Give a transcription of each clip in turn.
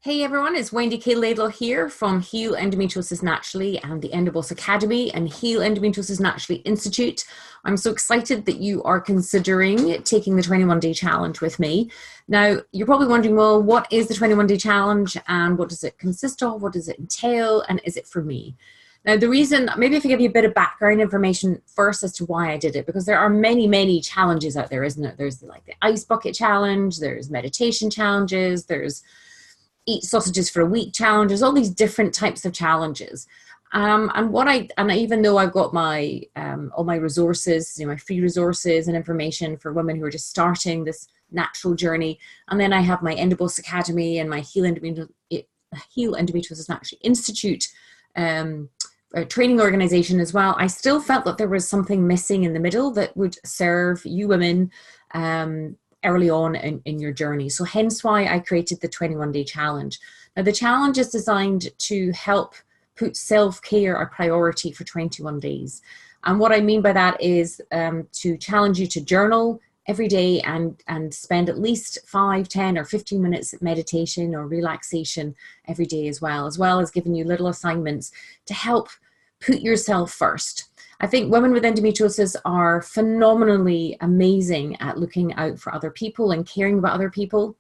Hey everyone, it's Wendy K. Laidlaw here from Heal Endometriosis Naturally and the Endoboss Academy and Heal Endometriosis Naturally Institute. I'm so excited that you are considering taking the 21-day challenge with me. Now, you're probably wondering, well, what is the 21-day challenge and what does it consist of? What does it entail? And is it for me? Now, the reason, maybe if I give you a bit of background information first as to why I did it, because there are many, many challenges out there, isn't it? There's like the ice bucket challenge, there's meditation challenges, there's eat sausages for a week challenges, all these different types of challenges. Even though I've got my all my resources, my free resources and information for women who are just starting this natural journey, and then I have my Endoboss Academy and my Heal Endometriosis Naturally Institute training organization as well, I still felt that there was something missing in the middle that would serve you women early on in your journey. So hence why I created the 21-day challenge. Now the challenge is designed to help put self-care a priority for 21 days. And what I mean by that is to challenge you to journal every day and spend at least 5, 10 or 15 minutes of meditation or relaxation every day as well as giving you little assignments to help put yourself first. I think women with endometriosis are phenomenally amazing at looking out for other people and caring about other people,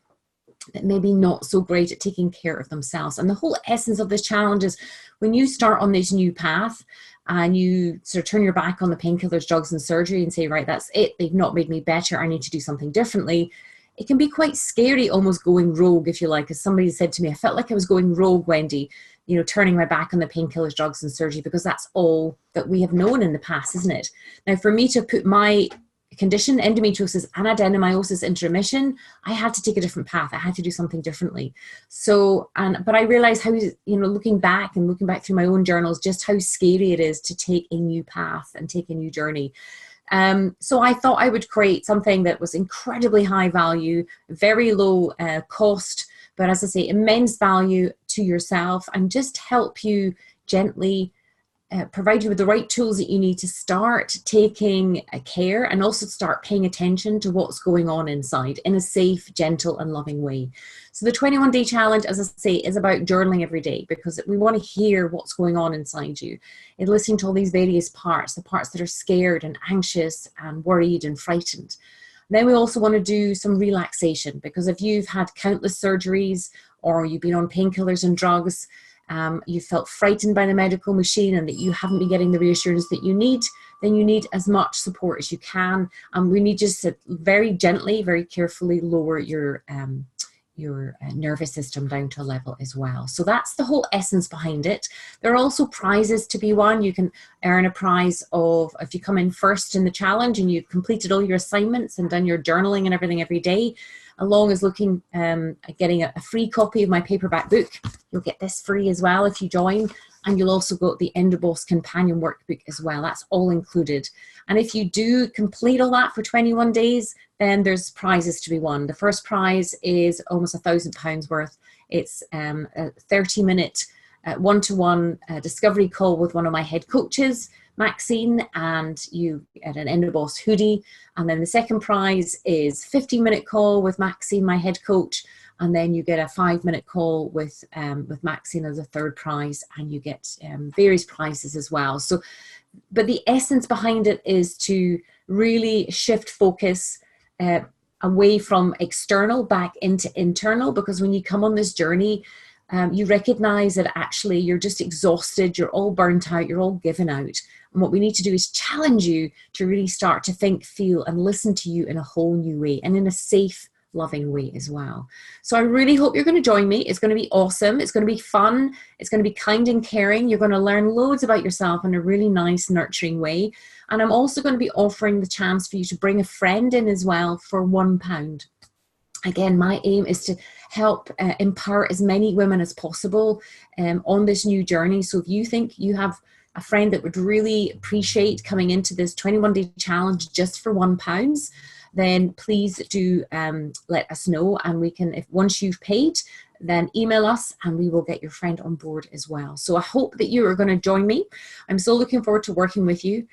but maybe not so great at taking care of themselves. And the whole essence of this challenge is when you start on this new path and you sort of turn your back on the painkillers, drugs and surgery and say, right, that's it, they've not made me better, I need to do something differently. It can be quite scary, almost going rogue, if you like. As somebody said to me, I felt like I was going rogue, Wendy, turning my back on the painkillers, drugs and surgery, because that's all that we have known in the past, isn't it? Now, for me to put my condition, endometriosis and adenomyosis, into remission, I had to take a different path. I had to do something differently. But I realized how, looking back through my own journals, just how scary it is to take a new path and take a new journey. So I thought I would create something that was incredibly high value, very low cost, but as I say, immense value to yourself, and just help you gently provide you with the right tools that you need to start taking care and also start paying attention to what's going on inside in a safe, gentle and loving way. So the 21-day challenge, as I say, is about journaling every day, because we want to hear what's going on inside you and listening to all these various parts, the parts that are scared and anxious and worried and frightened. Then we also want to do some relaxation, because if you've had countless surgeries or you've been on painkillers and drugs, you felt frightened by the medical machine and that you haven't been getting the reassurance that you need, then you need as much support as you can. And we need just to very gently, very carefully lower your nervous system down to a level as well. So that's the whole essence behind it. There are also prizes to be won. You can earn a prize of, if you come in first in the challenge and you've completed all your assignments and done your journaling and everything every day, along as getting a free copy of my paperback book. You'll get this free as well if you join. And you'll also get the Endoboss companion workbook as well. That's all included. And if you do complete all that for 21 days, then there's prizes to be won. The first prize is almost £1,000 worth. It's a 30-minute one-to-one discovery call with one of my head coaches, Maxine, and you get an Endoboss hoodie. And then the second prize is 15-minute call with Maxine, my head coach. And then you get a 5-minute call with Maxine as a third prize, and you get various prizes as well. So, but the essence behind it is to really shift focus away from external back into internal, because when you come on this journey, you recognize that actually you're just exhausted, you're all burnt out, you're all given out. And what we need to do is challenge you to really start to think, feel, and listen to you in a whole new way and in a safe, loving way as well. So I really hope you're going to join me. It's going to be awesome. It's going to be fun. It's going to be kind and caring. You're going to learn loads about yourself in a really nice, nurturing way. And I'm also going to be offering the chance for you to bring a friend in as well for £1. Again, my aim is to help empower as many women as possible on this new journey. So if you think you have a friend that would really appreciate coming into this 21-day challenge just for £1, then please do let us know, and we can, if once you've paid, then email us and we will get your friend on board as well. So I hope that you are going to join me. I'm so looking forward to working with you.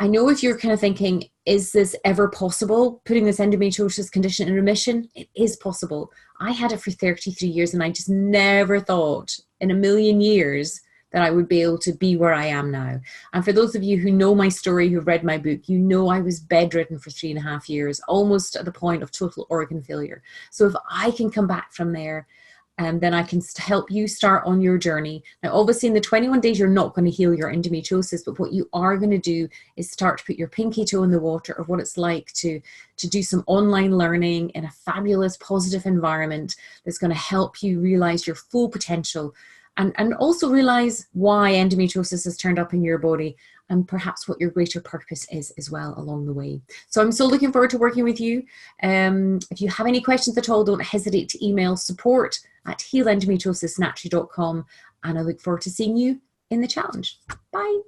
I know if you're kind of thinking, is this ever possible, putting this endometriosis condition in remission? It is possible. I had it for 33 years and I just never thought in a million years that I would be able to be where I am now. And for those of you who know my story, who've read my book, you know I was bedridden for 3.5 years, almost at the point of total organ failure. So if I can come back from there, and then I can help you start on your journey. Now, obviously in the 21 days, you're not going to heal your endometriosis, but what you are going to do is start to put your pinky toe in the water of what it's like to do some online learning in a fabulous, positive environment that's going to help you realize your full potential, and also realize why endometriosis has turned up in your body, and perhaps what your greater purpose is as well along the way. So I'm so looking forward to working with you. If you have any questions at all, don't hesitate to email support@HealEndometriosisNaturally.com, and I look forward to seeing you in the challenge. Bye.